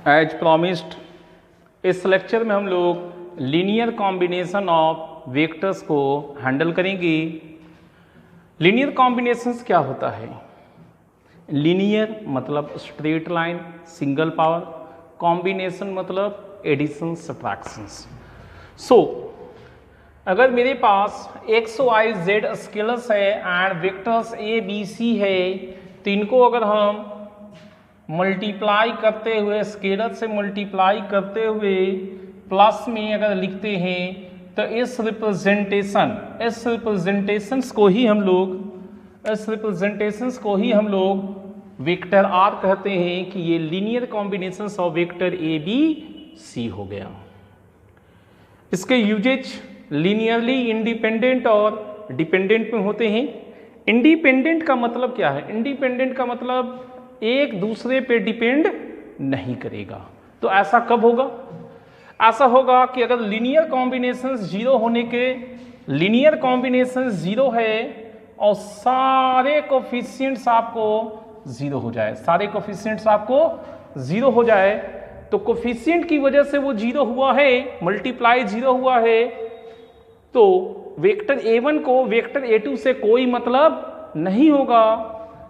As promised इस lecture में हम लोग लीनियर कॉम्बिनेशन ऑफ वेक्टर्स को हैंडल करेंगे। लीनियर कॉम्बिनेशंस क्या होता है? लीनियर मतलब straight line, single power, combination मतलब एडिशन, सब्ट्रैक्शंस। सो अगर मेरे पास एक्स वाई जेड स्केलर्स है and vectors a b c है, तो इनको अगर हम मल्टीप्लाई करते हुए, स्केलर से मल्टीप्लाई करते हुए प्लस में अगर लिखते हैं, तो इस रिप्रेजेंटेशंस को ही हम लोग वेक्टर आर कहते हैं कि ये linear combinations of vector a b c हो गया। इसके यूजेज लीनियरली इंडिपेंडेंट और डिपेंडेंट में होते हैं। इंडिपेंडेंट का मतलब क्या है? इंडिपेंडेंट का मतलब एक दूसरे पे डिपेंड नहीं करेगा। तो ऐसा कब होगा? ऐसा होगा कि अगर लीनियर कॉम्बिनेशंस जीरो होने के, लीनियर कॉम्बिनेशंस जीरो है और सारे कोफिशिएंट्स आपको जीरो हो जाए, सारे कोफिशिएंट्स आपको जीरो हो जाए, तो कोफिशिएंट की वजह से वो जीरो हुआ है, मल्टीप्लाई जीरो हुआ है, तो वेक्टर a1 को वेक्टर a2 से कोई मतलब नहीं होगा।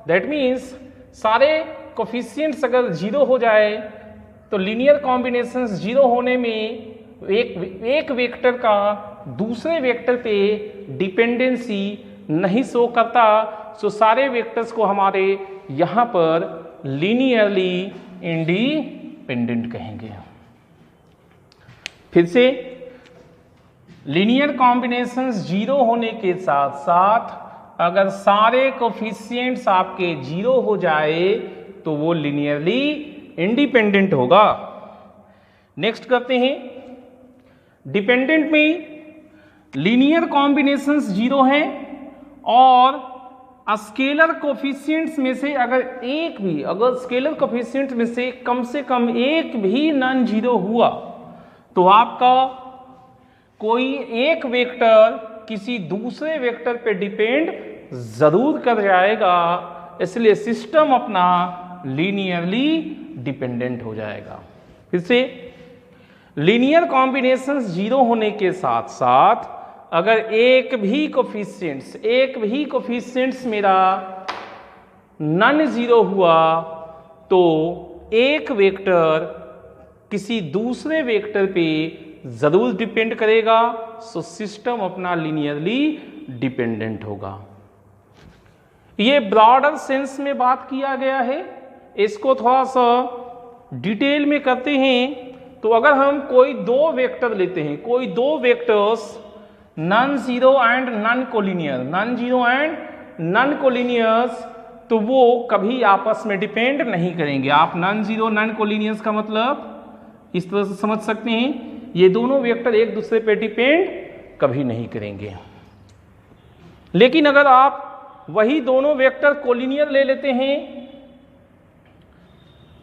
दैट मीन्स सारे कोफिशिएंट्स अगर जीरो हो जाए तो लीनियर कॉम्बिनेशंस जीरो होने में एक वेक्टर का दूसरे वेक्टर पे डिपेंडेंसी नहीं शो करता। सो सारे वेक्टर्स को हमारे यहाँ पर लीनियरली इंडिपेंडेंट कहेंगे। फिर से, लीनियर कॉम्बिनेशंस जीरो होने के साथ साथ अगर सारे कोफिशिएंट्स आपके जीरो हो जाए तो वो लीनियरली इंडिपेंडेंट होगा। नेक्स्ट करते हैं, डिपेंडेंट में लीनियर कॉम्बिनेशंस जीरो हैं और स्केलर कोफिशिएंट्स में से अगर स्केलर कोफिशिएंट्स में से कम एक भी नॉन जीरो हुआ तो आपका कोई एक वेक्टर किसी दूसरे वेक्टर पे डिपेंड जरूर कर जाएगा, इसलिए सिस्टम अपना लीनियरली डिपेंडेंट हो जाएगा। फिर से, लीनियर कॉम्बिनेशंस जीरो होने के साथ साथ अगर एक भी कोफिशिएंट्स मेरा नॉन जीरो हुआ तो एक वेक्टर किसी दूसरे वेक्टर पे जरूर डिपेंड करेगा। सो सिस्टम अपना लीनियरली डिपेंडेंट होगा। ये ब्रॉडर सेंस में बात किया गया है, इसको थोड़ा सा डिटेल में करते हैं। तो अगर हम कोई दो वेक्टर लेते हैं, कोई दो vectors non zero and non collinears, तो वो कभी आपस में डिपेंड नहीं करेंगे। आप नॉन जीरो नॉन कोलिनियर्स का मतलब इस तरह से समझ सकते हैं, ये दोनों वेक्टर एक दूसरे पे डिपेंड कभी नहीं करेंगे। लेकिन अगर आप वही दोनों वेक्टर कोलिनियर ले लेते हैं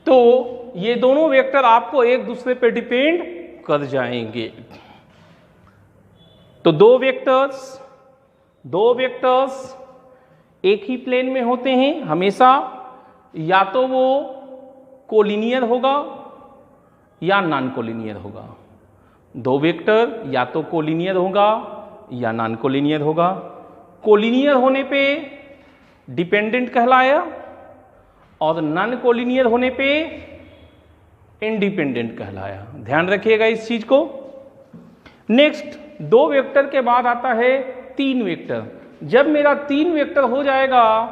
तो ये दोनों वेक्टर आपको एक दूसरे पे डिपेंड कर जाएंगे। तो दो वेक्टर्स एक ही प्लेन में होते हैं हमेशा, या तो वो कोलिनियर होगा या नॉन कोलिनियर होगा। दो वेक्टर या तो कोलिनियर होगा या नॉन कोलिनियर होगा। कोलिनियर होने पे डिपेंडेंट कहलाया और नॉन कोलिनियर होने पे इंडिपेंडेंट कहलाया। ध्यान रखिएगा इस चीज को। नेक्स्ट, दो वेक्टर के बाद आता है तीन वेक्टर। जब मेरा तीन वेक्टर हो जाएगा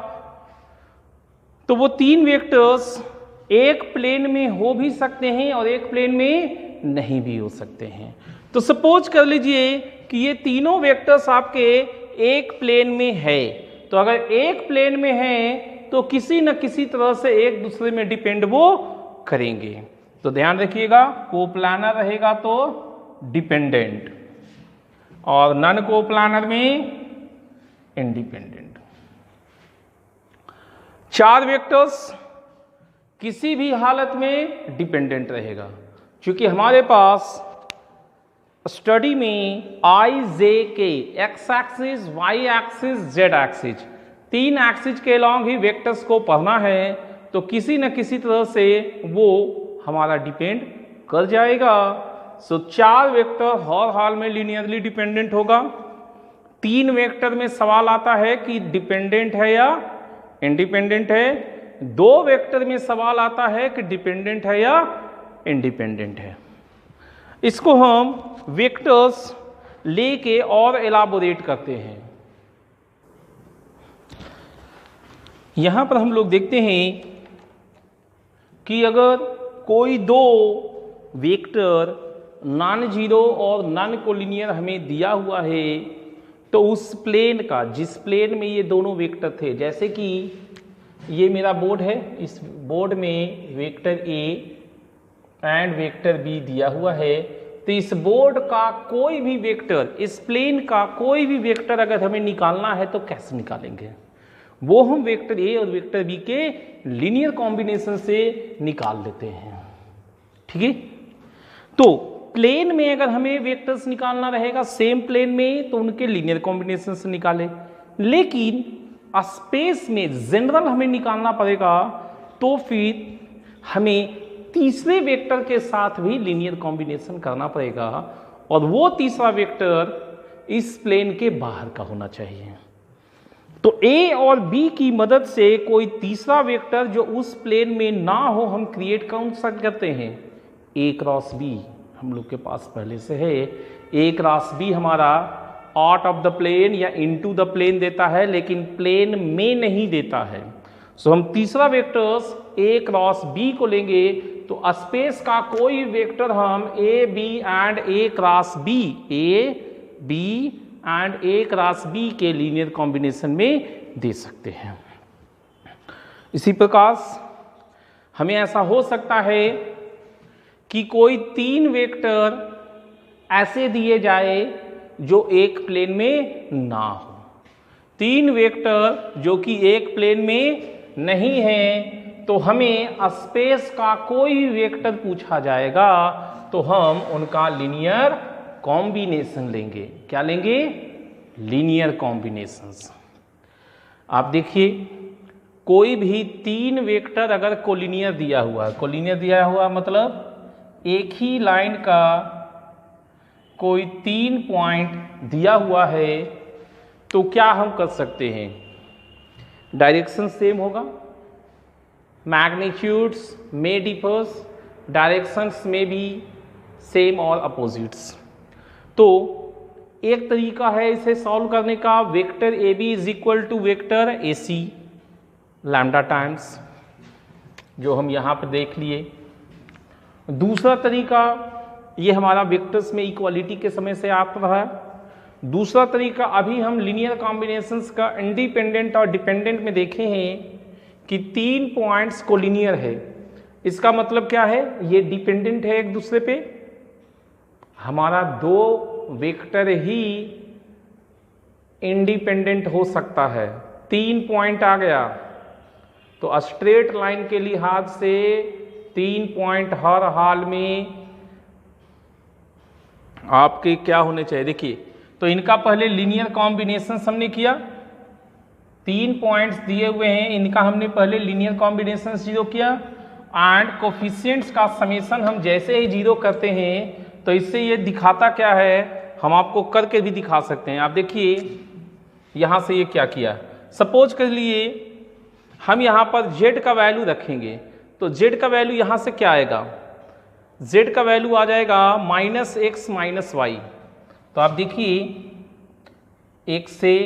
तो वो तीन वेक्टर्स एक प्लेन में हो भी सकते हैं और एक प्लेन में नहीं भी हो सकते हैं। तो सपोज कर लीजिए कि ये तीनों वेक्टर्स आपके एक प्लेन में है, तो अगर एक प्लेन में है तो किसी न किसी तरह से एक दूसरे में डिपेंड वो करेंगे। तो ध्यान रखिएगा, कोप्लानर रहेगा तो डिपेंडेंट और नॉन कोप्लानर में इंडिपेंडेंट। चार वेक्टर्स किसी भी हालत में डिपेंडेंट रहेगा, क्योंकि हमारे पास स्टडी में i j k x axis, y axis, z axis, तीन एक्सिस के अलॉन्ग ही वेक्टर्स को पढ़ना है। तो किसी न किसी तरह से वो हमारा डिपेंड कर जाएगा। सो 4 वेक्टर हर हाल में लीनियरली डिपेंडेंट होगा। 3 वेक्टर में सवाल आता है कि डिपेंडेंट है या इंडिपेंडेंट है। 2 वेक्टर में सवाल आता है कि डिपेंडेंट है या इंडिपेंडेंट है। इसको हम वेक्टर्स लेके और एलाबोरेट करते हैं। यहां पर हम लोग देखते हैं कि अगर कोई 2 वेक्टर नॉन जीरो और नॉन कोलिनियर हमें दिया हुआ है तो उस प्लेन का, जिस प्लेन में ये दोनों वेक्टर थे, जैसे कि ये मेरा बोर्ड है, इस बोर्ड में vector a and vector b दिया हुआ है, तो इस बोर्ड का कोई भी वेक्टर, इस प्लेन का कोई भी वेक्टर अगर हमें निकालना है तो कैसे निकालेंगे? वो हम वेक्टर ए और वेक्टर बी के लीनियर कॉम्बिनेशन से निकाल लेते हैं। ठीक है, तो प्लेन में अगर हमें वेक्टर्स निकालना रहेगा सेम प्लेन में, तो उनके लीनियर कॉम्बिनेशन से निकाले। लेकिन स्पेस में जनरल हमें निकालना पड़ेगा, तो फिर हमें तीसरे वेक्टर के साथ भी लीनियर कॉम्बिनेशन करना पड़ेगा, और वो तीसरा वेक्टर इस प्लेन के बाहर का होना चाहिए। तो ए और बी की मदद से कोई तीसरा वेक्टर जो उस प्लेन में ना हो हम क्रिएट कौन सा करते हैं? ए क्रॉस बी हम लोग के पास पहले से है। ए क्रॉस बी हमारा आउट ऑफ द प्लेन या इनटू द प्लेन देता है, लेकिन प्लेन में नहीं देता है। सो हम तीसरा वेक्टर्स ए क्रॉस बी को लेंगे, तो स्पेस का कोई वेक्टर हम a b and a cross b, a b and a cross b के लीनियर कॉम्बिनेशन में दे सकते हैं। इसी प्रकार हमें ऐसा हो सकता है कि कोई 3 वेक्टर ऐसे दिए जाए जो एक प्लेन में ना हो। 3 वेक्टर जो कि एक प्लेन में नहीं है, तो हमें स्पेस का कोई भी वेक्टर पूछा जाएगा तो हम उनका लीनियर कॉम्बिनेशन लेंगे। क्या लेंगे? Linear combinations. आप देखिए, कोई भी 3 वेक्टर अगर कोलिनियर दिया हुआ है, कोलिनियर दिया हुआ मतलब एक ही लाइन का कोई 3 पॉइंट दिया हुआ है, तो क्या हम कर सकते हैं? डायरेक्शन सेम होगा, मैग्नीट्यूड्स में डिफर्स, डायरेक्शंस में भी सेम और अपोजिट्स। तो एक तरीका है इसे सॉल्व करने का, vector a b is equal to vector a c lambda times, जो हम यहाँ पर देख लिए। दूसरा तरीका, ये हमारा वेक्टर्स में इक्वालिटी के समय से आता रहा है। दूसरा तरीका अभी हम लीनियर कॉम्बिनेशंस का इंडिपेंडेंट और डिपेंडेंट में देखे हैं कि 3 पॉइंट्स कोलिनियर है। इसका मतलब क्या है? ये डिपेंडेंट है एक दूसरे पे। हमारा 2 वेक्टर ही इंडिपेंडेंट हो सकता है। 3 पॉइंट आ गया तो स्ट्रेट लाइन के लिहाज से 3 पॉइंट हर हाल में आपके क्या होने चाहिए? देखिए, तो इनका पहले लीनियर कॉम्बिनेशन हमने किया। 3 पॉइंट्स दिए हुए हैं, इनका हमने पहले लीनियर कॉम्बिनेशन 0 किया, एंड कोफिशिएंट्स का समेशन हम जैसे ही 0 करते हैं तो इससे ये दिखाता क्या है, हम आपको करके भी दिखा सकते हैं। आप देखिए, यहां से ये क्या किया, सपोज कर लिए हम यहां पर z का वैल्यू रखेंगे, तो z का वैल्यू यहां से क्या आएगा? z का वैल्यू आ जाएगा -x - y। तो आप देखिए, x से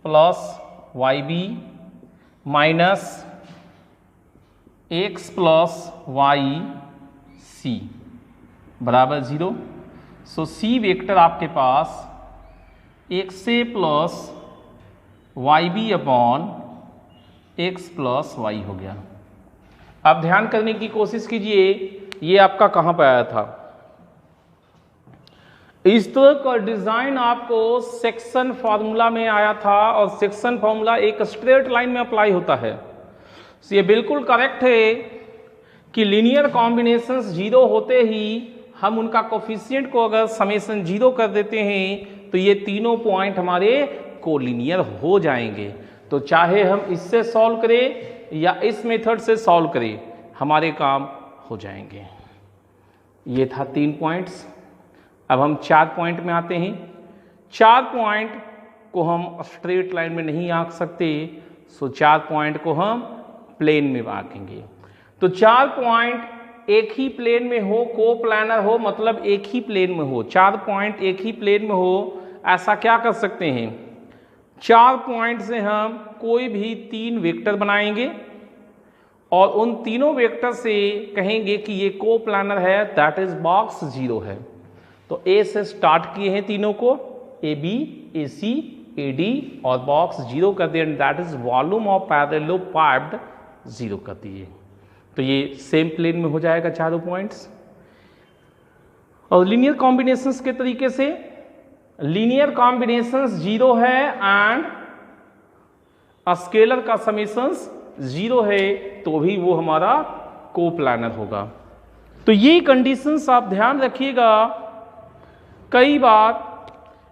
plus y b minus x plus y c बराबर 0। सो सी वेक्टर आपके पास x से plus y b upon x plus y हो गया। अब ध्यान करने की कोशिश कीजिए, ये आपका कहाँ पर आया था? इस तरह का डिजाइन आपको सेक्शन फार्मूला में आया था, और सेक्शन फार्मूला एक स्ट्रेट लाइन में अप्लाई होता है। तो ये बिल्कुल करेक्ट है कि लीनियर कॉम्बिनेशंस 0 होते ही हम उनका कोफिशिएंट को अगर समेशन 0 कर देते हैं तो ये तीनों पॉइंट हमारे कोलिनियर हो जाएंगे। तो चाहे हम इससे सॉल्व करें या इस मेथड से सॉल्व करें, हमारे काम हो जाएंगे। ये था 3 पॉइंट्स। अब हम 4 पॉइंट में आते हैं। 4 पॉइंट को हम स्ट्रेट लाइन में नहीं आंक सकते, सो 4 पॉइंट को हम प्लेन में आंकेंगे। तो 4 पॉइंट एक ही प्लेन में हो, को प्लानर हो, मतलब एक ही प्लेन में हो। 4 पॉइंट एक ही प्लेन में हो, ऐसा क्या कर सकते हैं? 4 पॉइंट से हम कोई भी 3 वेक्टर बनाएंगे और उन तीनों वेक्टर से कहेंगे कि ये को प्लानर है, दैट इज बॉक्स 0 है। तो ए से स्टार्ट किए हैं तीनों को, a b, a c, a d, और बॉक्स 0 कर दिए, that is volume of parallelepiped 0 कर दिए। तो ये सेम प्लेन में हो जाएगा चारों पॉइंट्स। और लीनियर कॉम्बिनेशंस के तरीके से, लीनियर कॉम्बिनेशंस 0 है एंड स्केलर का समेशंस 0 है, तो भी वो हमारा कोप्लानर होगा। तो ये कंडीशंस आप ध्यान रखिएगा। कई बार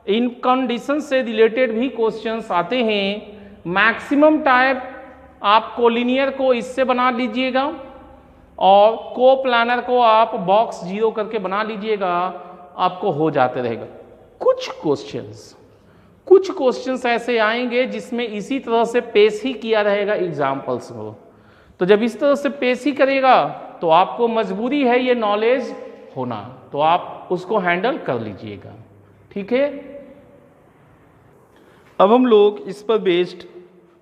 इन कंडीशन से रिलेटेड भी क्वेश्चंस आते हैं। मैक्सिमम टाइप आप कोलिनियर को इससे बना लीजिएगा और कोप्लानर को आप बॉक्स 0 करके बना लीजिएगा, आपको हो जाते रहेगा। कुछ क्वेश्चंस ऐसे आएंगे जिसमें इसी तरह से पेश ही किया रहेगा एग्जाम्पल्स को। तो जब इस तरह से पेश ही करेगा तो आपको मजबूरी है ये नॉलेज होना, तो आप उसको हैंडल कर लीजिएगा। ठीक है, अब हम लोग इस पर बेस्ड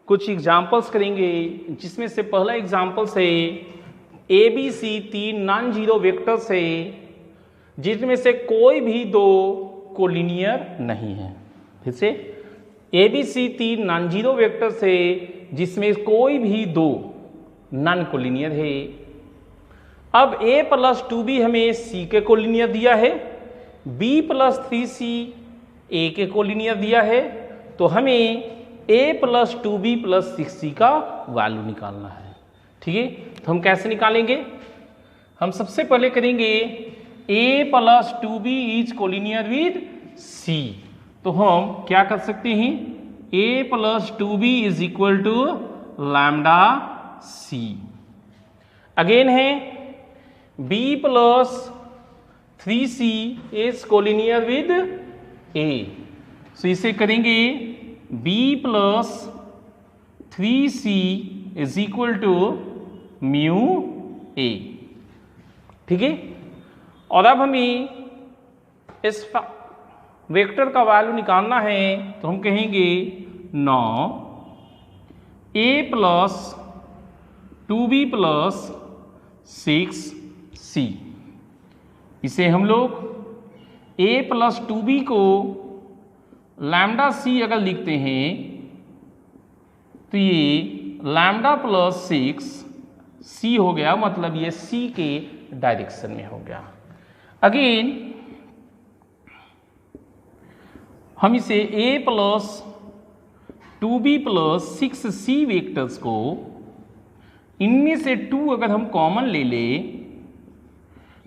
कुछ एग्जाम्पल्स करेंगे, जिसमें से पहला एग्जाम्पल्स है a b c 3 non zero vectors है, जिसमें से कोई भी 2 कोलिनियर नहीं है। फिर से a b c 3 non zero vectors है, जिसमें कोई भी 2 नॉन कोलिनियर है। अब a + 2b हमें c के कोलिनियर दिया है, b + 3c a के कोलिनियर दिया है, तो हमें a + 2b + 6c का वैल्यू निकालना है। ठीक है, तो हम कैसे निकालेंगे? हम सबसे पहले करेंगे a + 2b is collinear with c। तो हम क्या कर सकते हैं? a + 2b is equal to lambda c। Again है b + 3c is collinear with a। So इसे करेंगे b + 3c is equal to mu a। ठीक है, और अब हमें इस वेक्टर का वैल्यू निकालना है, तो हम कहेंगे now a + 2b + 6c। इसे हम लोग a + 2b को लैम्डा c अगर लिखते हैं तो ये लैम्डा + 6c हो गया, मतलब ये c के डायरेक्शन में हो गया। अगेन हम इसे a + 2b + 6c वेक्टर्स को, इनमें से 2 अगर हम कॉमन ले ले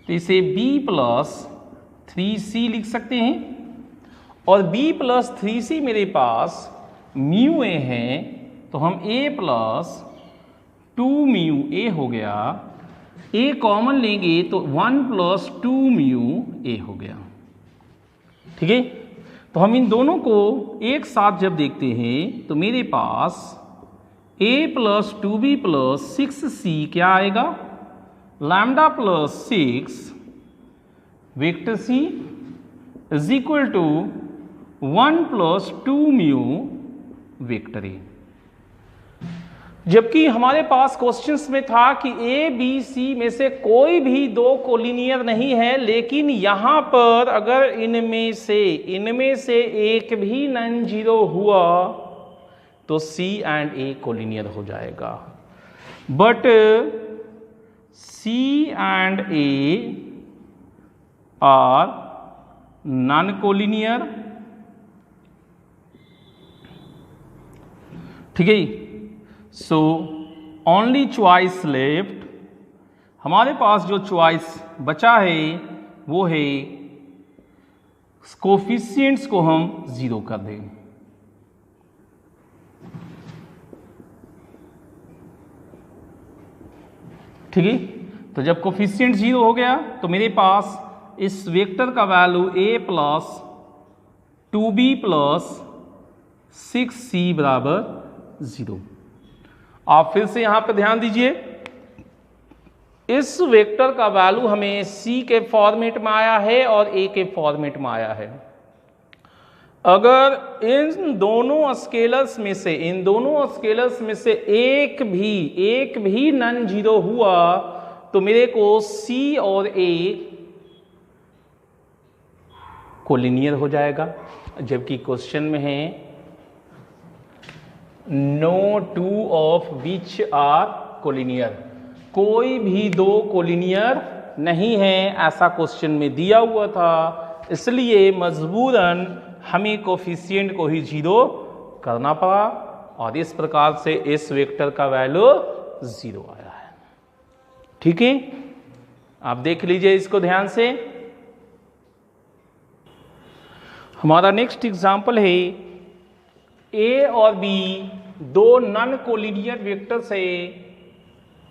तो इसे b + 3c लिख सकते हैं, और b + 3c मेरे पास म्यू a है, तो हम a + 2 म्यू a हो गया। a कॉमन लेंगे तो 1 + 2 म्यू a हो गया। ठीक है, तो हम इन दोनों को एक साथ जब देखते हैं तो मेरे पास a + 2b + 6c क्या आएगा? Lambda + 6 vector c is equal to 1 + 2 mu vector a। जबकि हमारे पास क्वेश्चंस में था कि a b c में से कोई भी 2 कोलिनियर नहीं है, लेकिन यहां पर अगर इनमें से एक भी नॉन जीरो हुआ तो c एंड a कोलिनियर हो जाएगा। But c and a are non collinear. ठीक है, सो ओनली चॉइस लेफ्ट, हमारे पास जो चॉइस बचा है वो है कोफिशिएंट्स को हम 0 कर दें। ठीक है, तो जब कोफिशिएंट 0 हो गया तो मेरे पास इस वेक्टर का value a plus 2b plus 6c बराबर 0। आप फिर से यहां पर ध्यान दीजिए, इस वेक्टर का वैल्यू हमें c के फॉर्मेट में आया है और a के फॉर्मेट में आया है। अगर इन दोनों स्केलर्स में से एक भी नॉन जीरो हुआ तो मेरे को c और a कोलिनियर हो जाएगा, जबकि क्वेश्चन में है no two of which are collinear, कोई भी दो कोलिनियर नहीं है, ऐसा क्वेश्चन में दिया हुआ था। इसलिए मजबूरन हमें कोफिशिएंट को ही 0 करना पड़ा और इस प्रकार से इस वेक्टर का वैल्यू 0 आया है। ठीक है, आप देख लीजिए इसको ध्यान से। हमारा नेक्स्ट एग्जांपल है a और b दो नॉन कोलिनियर वेक्टर्स है,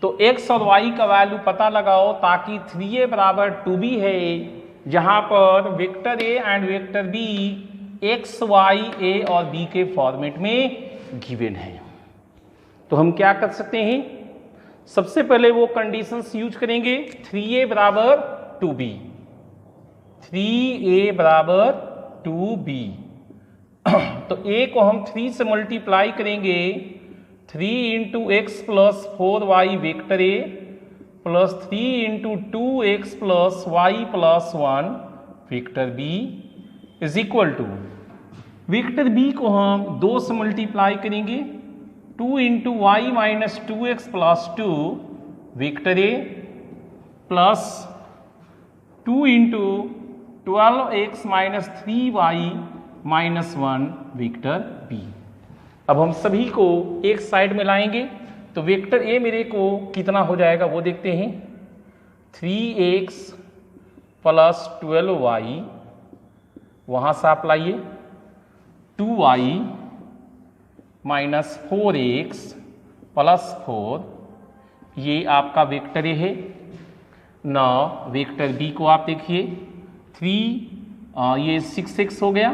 तो x और y का वैल्यू पता लगाओ ताकि 3a बराबर 2b है, जहां पर vector a and vector b x, y, a और b के फॉर्मेट में गिवन है। तो हम क्या कर सकते हैं, सबसे पहले वो कंडीशंस यूज करेंगे 3a बराबर 2b, 3a बराबर 2b। तो a को हम 3 से मल्टीप्लाई करेंगे, 3 into x plus 4y vector a plus 3 into 2x plus y plus 1 vector b is equal to, vector b को हम 2 से मल्टीप्लाई करेंगे, 2 into y minus 2x plus 2 vector a plus 2 into 12x minus 3y minus 1 vector b। अब हम सभी को एक side में लाएंगे तो वेक्टर a मेरे को कितना हो जाएगा वो देखते हैं, 3x प्लस 12y, वहां से आप लाइए 2y माइनस 4x प्लस 4, ये आपका वेक्टर a है। ना वेक्टर b को आप देखिए 3 ये 6x हो गया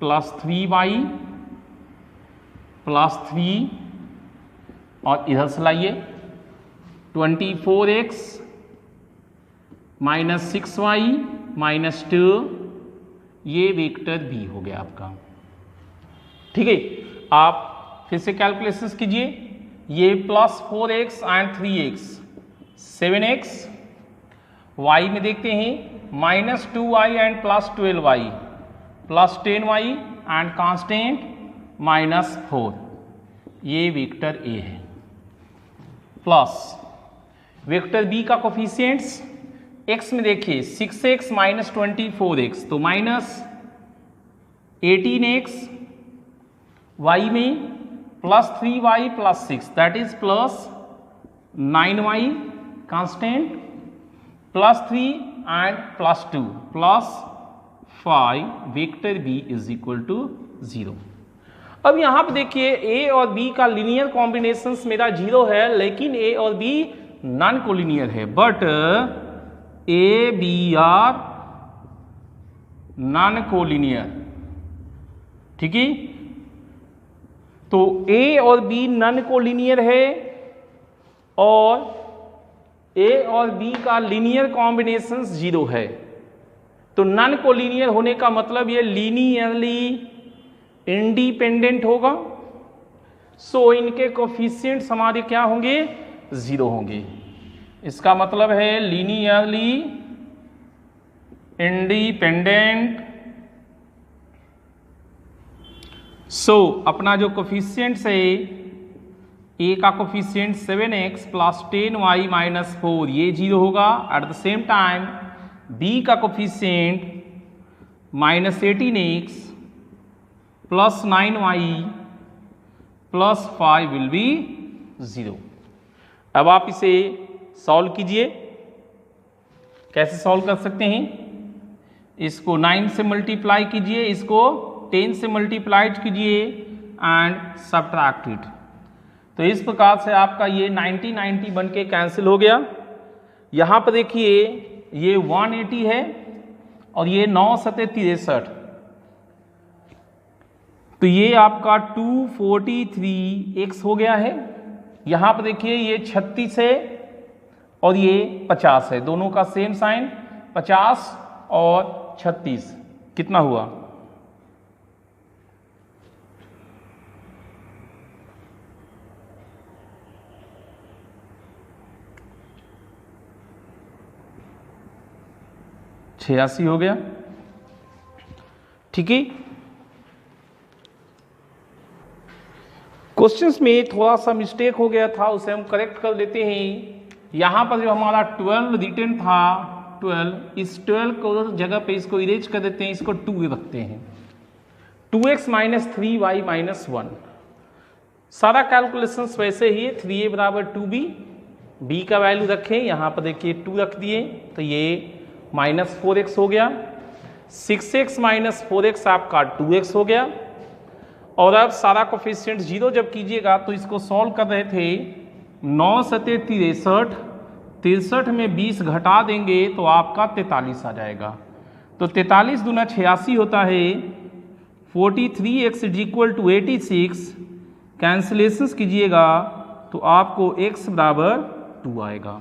प्लस 3y प्लस 3 और इधर से लाइए 24x माइनस 6y माइनस 2, ये वेक्टर b हो गया आपका। ठीक है, आप फिर से कैलकुलेशंस कीजिए, ये plus 4x and 3x 7x, y में देखते हैं minus 2y and plus 12y plus 10y and constant minus 4, ये वेक्टर a है। प्लस वेक्टर b का कोफिशिएंट्स x में देखिए 6x माइनस 24x तो माइनस 18x, y में plus 3y plus 6 that is plus 9y constant plus 3 and plus 2 plus 5, vector b is equal to 0। अब यहां पे देखिए a और b का लीनियर कॉम्बिनेशन मेरा 0 है, लेकिन a और b नॉन कोलिनियर है, but a b are non collinear. ठीक है, तो a और b नॉन कोलिनियर है और a और b का लीनियर कॉम्बिनेशन 0 है, तो नॉन कोलिनियर होने का मतलब ये लीनियरली इंडिपेंडेंट होगा। सो इनके कोफिशिएंट्स हमारे क्या होंगे, 0 होंगे। इसका मतलब है लीनियरली इंडिपेंडेंट। सो अपना जो कोफिशिएंट्स है, a का coefficient 7x plus 10y minus 4 ये 0 होगा। At the same time b का coefficient minus 18x plus 9y plus 5 will be 0। अब आप इसे सॉल्व कीजिए। कैसे सॉल्व कर सकते हैं, इसको 9 से मल्टीप्लाई कीजिए, इसको 10 से मल्टीप्लाई कीजिए एंड सब्ट्रैक्ट इट। तो इस प्रकार से आपका ये 90 90 बन के कैंसिल हो गया। यहाँ पर देखिए ये 180 है और ये 9 सतह 63, तो ये आपका 243x हो गया है। यहाँ पर देखिए ये 36 है और ये 50 है, दोनों का सेम साइन, 50 और 36 कितना हुआ? छियासी हो गया। ठीक है, क्वेश्चंस में थोड़ा सा मिस्टेक हो गया था, उसे हम करेक्ट कर देते हैं। यहां पर जो हमारा 12 रिटर्न था, 12, इस 12 को जगह पे इसको इरेज कर देते हैं, इसको 2 रखते हैं। 2x - 3y - 1, सारा कैलकुलेशंस वैसे ही है। 3a बराबर 2b, b का वैल्यू रखें, यहाँ पर देखिए 2 रख दिए, तो ये -4x हो गया। 6x - 4x आपका 2x हो गया। और अब सारा कोफिशिएंट 0 जब कीजिएगा तो इसको सॉल्व कर रहे थे, 9 सतह 63, 63 में 20 घटा देंगे तो आपका 43 आ जाएगा। तो 43 दूना 86 होता है। 43x = 86, कैंसिलेशंस कीजिएगा तो आपको x बराबर 2 आएगा।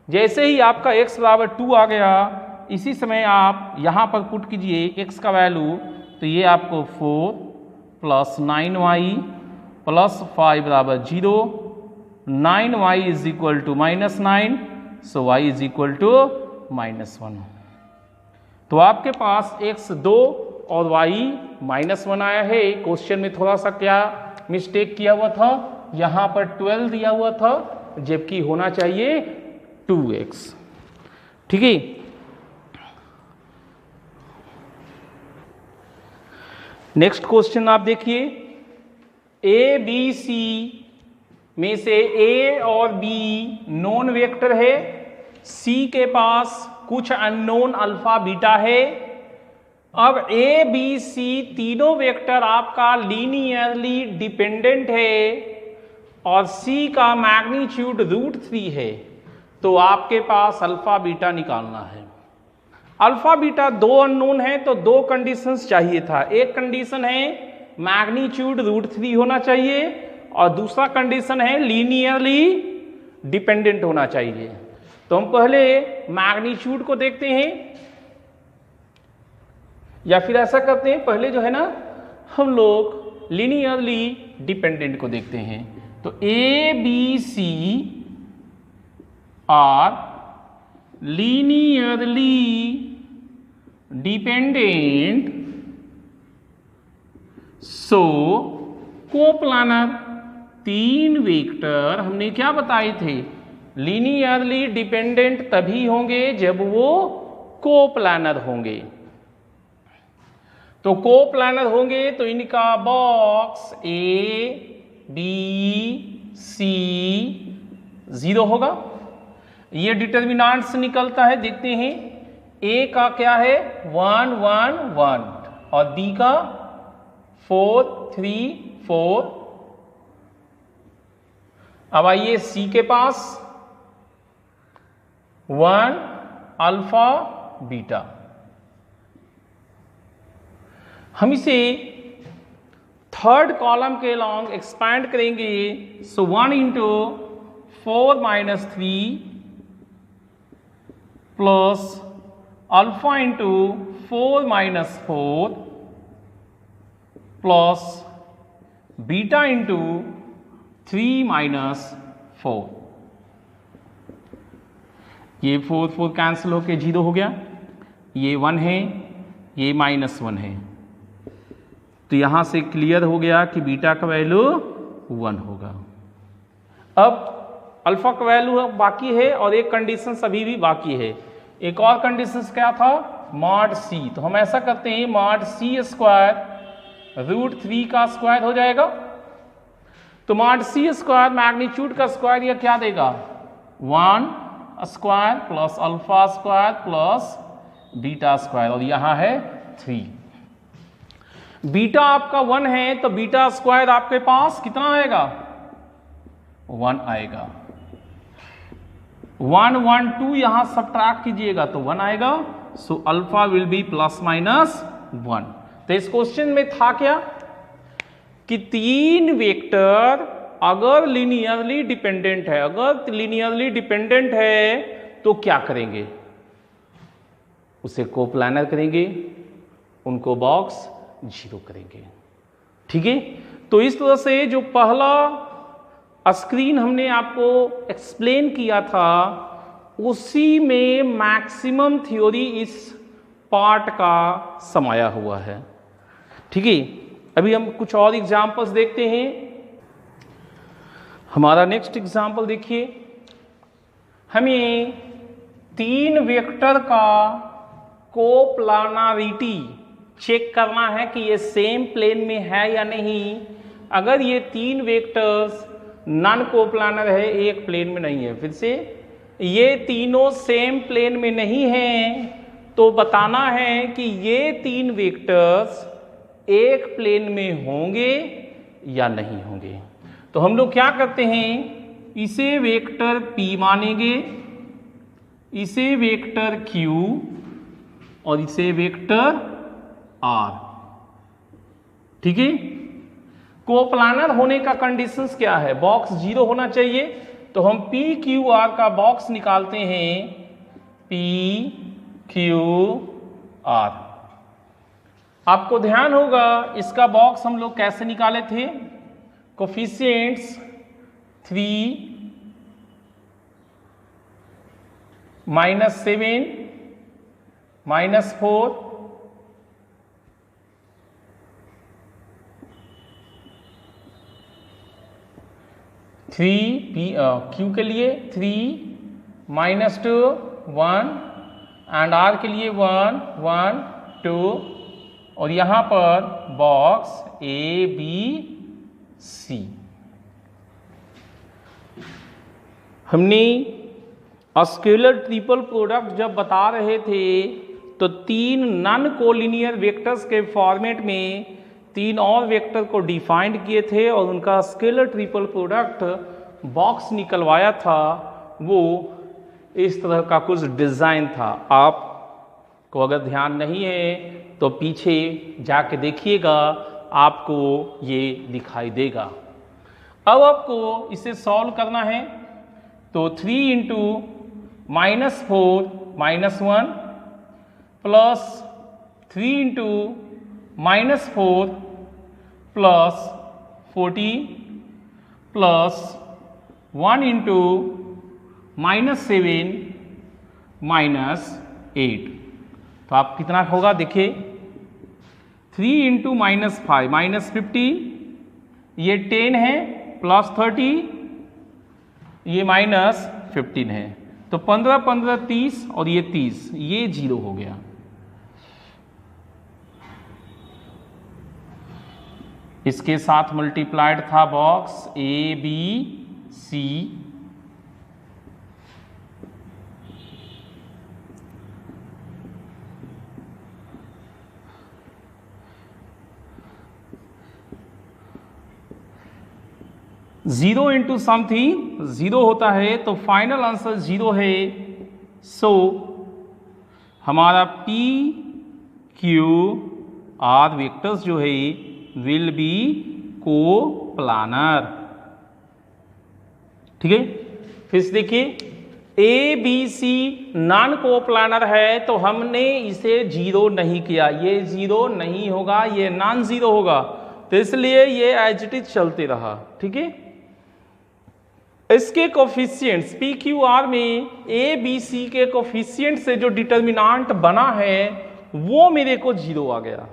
जैसे ही आपका x बराबर 2 आ गया, इसी समय आप यहाँ पर पुट कीजिए x का वैल्यू, तो ये आपको 4 + 9y + 5 बराबर 0, 9y = -9, सो y = -1। तो आपके पास x 2 और y -1 आया है। क्वेश्चन में थोड़ा सा क्या मिस्टेक किया हुआ था, यहाँ पर 12 दिया हुआ था जबकि होना चाहिए 2x। ठीक है, नेक्स्ट क्वेश्चन आप देखिए, ए बी सी में से a और b नॉन वेक्टर है, c के पास कुछ अननोन अल्फा बीटा है। अब a b c तीनों वेक्टर आपका लीनियरली डिपेंडेंट है और c का मैग्नीट्यूड √3 है, तो आपके पास अल्फा बीटा निकालना है। अल्फा बीटा 2 अननोन है तो 2 कंडीशंस चाहिए था। एक कंडीशन है मैग्नीट्यूड √3 होना चाहिए और दूसरा कंडीशन है लीनियरली डिपेंडेंट होना चाहिए। तो हम पहले मैग्नीट्यूड को देखते हैं, या फिर ऐसा करते हैं, पहले जो है ना हम लोग लीनियरली डिपेंडेंट को देखते हैं। तो a b c are linearly dependent, so coplanar 3 vector हमने क्या बताए थे, लीनियरली डिपेंडेंट तभी होंगे जब वो कोप्लानर होंगे। तो कोप्लानर होंगे तो इनका बॉक्स ए बी सी 0 होगा। ये डिटर्मिनेंट से निकलता है, देखते हैं। ए का क्या है 1 1 1 और बी का 4 3 4। अब आइए सी के पास 1 अल्फा बीटा। हम इसे थर्ड कॉलम के लॉन्ग एक्सपैंड करेंगे। सो 1 × 4 - 3 प्लस अल्फा × 4 - 4 प्लस बीटा × 3 - 4। ये 4 4 कैंसिल होके 0 हो गया, ये 1 है, ये -1 है। तो यहां से क्लियर हो गया कि बीटा का वैल्यू 1 होगा। अब अल्फा का वैल्यू बाकी है और एक कंडीशन अभी भी बाकी है। एक और कंडीशन क्या था, मॉड c। तो हम ऐसा करते हैं, मॉड c² √3 का स्क्वायर हो जाएगा। तो मॉड c² मैग्नीट्यूड का स्क्वायर यह क्या देगा, 1² प्लस अल्फा² प्लस बीटा², और यहां है 3। बीटा आपका 1 है तो बीटा² आपके पास कितना आएगा, 1 आएगा। 1 1 2 यहां सब्ट्रैक्ट कीजिएगा तो 1 आएगा। So alpha will be plus minus 1। तो इस क्वेश्चन में था क्या कि तीन वेक्टर अगर लीनियरली डिपेंडेंट है, अगर लीनियरली डिपेंडेंट है तो क्या करेंगे, उसे कोप्लानर करेंगे, उनको बॉक्स 0 करेंगे। ठीक है, तो इस तरह से जो पहला स्क्रीन हमने आपको एक्सप्लेन किया था उसी में मैक्सिमम थ्योरी इस पार्ट का समाया हुआ है। ठीक है, अभी हम कुछ और एग्जांपल्स देखते हैं। हमारा नेक्स्ट एग्जांपल देखिए, हमें तीन वेक्टर का कोप्लानरिटी चेक करना है कि ये सेम प्लेन में है या नहीं। अगर ये तीन वेक्टर्स नॉन कोप्लानर है, एक प्लेन में नहीं है, फिर से ये तीनों सेम प्लेन में नहीं हैं, तो बताना है कि ये तीन वेक्टर्स एक प्लेन में होंगे या नहीं होंगे। तो हम लोग क्या करते हैं, इसे वेक्टर P मानेंगे, इसे वेक्टर Q और इसे वेक्टर R। ठीक है, कोप्लानर होने का कंडीशंस क्या है, बॉक्स 0 होना चाहिए। तो हम P Q R का बॉक्स निकालते हैं, P Q R। आपको ध्यान होगा इसका बॉक्स हम लोग कैसे निकाले थे, कोफिशिएंट्स 3 -7 -4 Q के लिए 3 -2 1 एंड R के लिए 1 1 2 और यहां पर बॉक्स A B C। हमने स्केलर ट्रिपल प्रोडक्ट जब बता रहे थे तो तीन नॉन कोलिनियर वेक्टर्स के फॉर्मेट में तीन और वेक्टर को डिफाइंड किए थे और उनका स्केलर ट्रिपल प्रोडक्ट बॉक्स निकलवाया था। वो इस तरह का कुछ डिज़ाइन था। आपको अगर ध्यान नहीं है तो पीछे जाके देखिएगा, आपको ये दिखाई देगा। अब आपको इसे सॉल्व करना है, तो 3 into -4 -1 plus 3 into -4 plus 14 plus 1 into -7 -8। तो आप कितना होगा देखिए, 3 इंटू -5 -15, ये 10 है, प्लस 30, ये -15 है, तो 15 15 30 और ये 30, ये 0 हो गया। इसके साथ मल्टीप्लाइड था box A B C। Zero into something 0 होता है, तो फाइनल आंसर 0 है। सो हमारा P Q R वेक्टर्स जो है विल बी कोप्लानर। ठीक है, फिर से देखिए, A B C non coplanar है तो हमने इसे 0 नहीं किया, ये 0 नहीं होगा, ये नॉन 0 होगा, तो इसलिए ये एज इट इज चलते रहा। ठीक है, इसके कोफिशिएंट्स P Q R में A B C के कोफिशिएंट से जो डिटर्मिनांट बना है वो मेरे को 0 आ गया।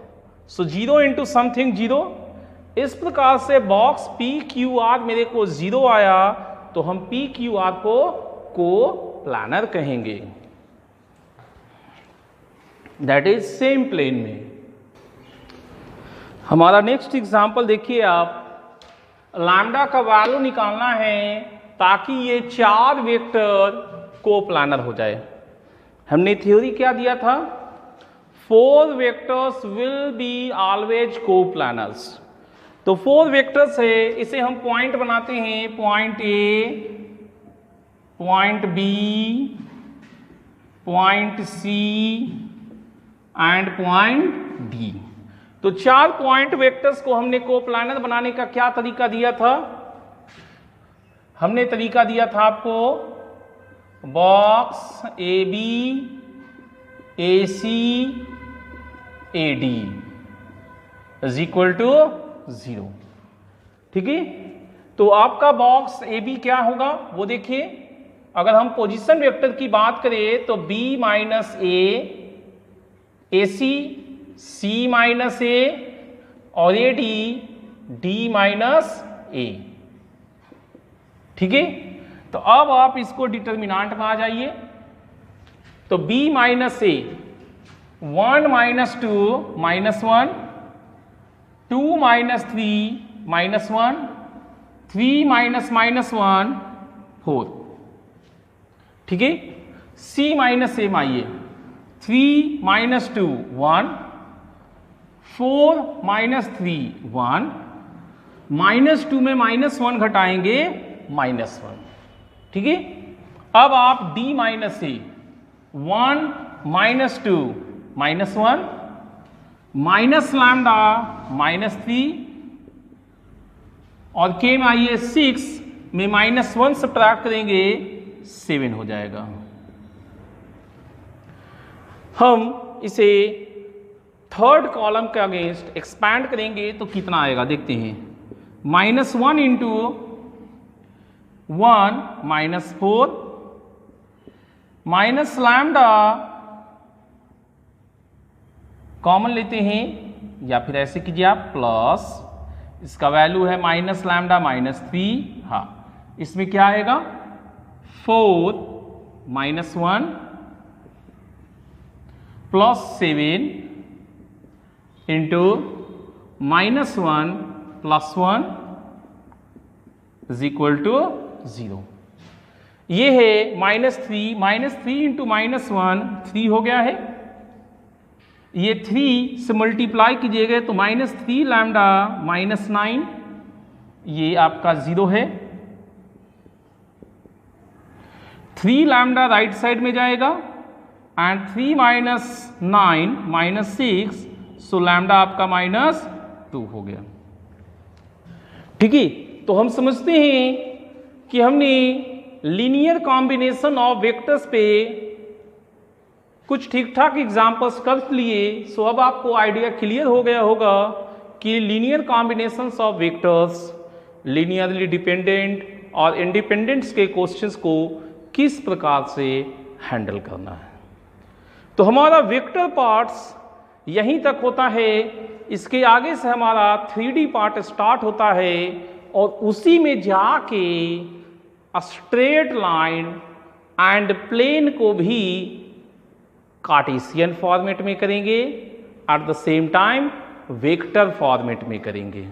सो 0 इंटू समथिंग 0। इस प्रकार से बॉक्स P Q R मेरे को 0 आया, तो हम P Q R को कोप्लानर कहेंगे, दैट इज सेम प्लेन में। हमारा नेक्स्ट एग्जांपल देखिए आप, लैम्डा का वैल्यू निकालना है ताकि ये 4 वेक्टर कोप्लानर हो जाए। हमने थ्योरी क्या दिया था, 4 vectors will be always coplanars. तो 4 वेक्टर्स है, इसे हम पॉइंट बनाते हैं, point A point b, point c and point d. तो 4 पॉइंट वेक्टर्स को हमने कोप्लानर बनाने का क्या तरीका दिया था? हमने तरीका दिया था आपको box a b, a c, a d is equal to 0। ठीक है, तो आपका बॉक्स ए बी क्या होगा वो देखिए। अगर हम पोजीशन वेक्टर की बात करें तो b माइनस ए सी, सी माइनस ए और ए डी, डी माइनस ए। ठीक है, तो अब आप इसको डिटर्मिनांट में आ जाइए। तो b माइनस ए 1 minus 2 minus 1, 2 minus 3 minus 1, 3 minus minus 1 4। ठीक है, c माइनस ए आइए 3 माइनस 2 1, 4 माइनस 3 1, माइनस 2 में माइनस 1 घटाएंगे माइनस 1। ठीक है, अब आप d माइनस ए 1 minus 2 minus 1, minus lambda minus 3 और k में आइए 6 में माइनस 1 सब्ट्रैक्ट करेंगे 7 हो जाएगा। हम इसे थर्ड कॉलम के अगेंस्ट एक्सपैंड करेंगे तो कितना आएगा देखते हैं। -1 into 1 minus 4 minus lambda common लेते हैं या फिर ऐसे कीजिए आप प्लस, इसका वैल्यू है माइनस लैम्डा माइनस 3। हाँ, इसमें क्या आएगा 4 minus 1 plus 7 into minus 1 plus 1 is equal to 0। ये है -3 इंटू माइनस 1 3 हो गया है। ये 3 से मल्टीप्लाई कीजिएगा तो -3 लैम्डा माइनस 9, ये आपका 0 है। 3 लैम्डा राइट साइड में जाएगा and 3 minus 9 minus 6, so lambda आपका -2 हो गया। ठीक है, तो हम समझते हैं कि हमने लीनियर कॉम्बिनेशन ऑफ वेक्टर्स पे कुछ ठीक ठाक एग्जाम्पल्स कर लिए। सो अब आपको आइडिया क्लियर हो गया होगा कि linear combinations of vectors, linearly dependent और इंडिपेंडेंट्स के क्वेश्चंस को किस प्रकार से हैंडल करना है। तो हमारा वेक्टर पार्ट्स यहीं तक होता है। इसके आगे से हमारा 3D पार्ट स्टार्ट होता है और उसी में जाके स्ट्रेट लाइन एंड प्लेन को भी कार्टेशियन फॉर्मेट में करेंगे, at the same time vector format में करेंगे।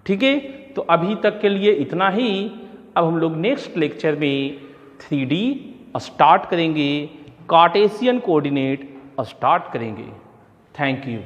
ठीक है, तो अभी तक के लिए इतना ही। अब हम लोग नेक्स्ट लेक्चर में 3D स्टार्ट करेंगे, कार्टेशियन कोऑर्डिनेट स्टार्ट करेंगे। Thank you.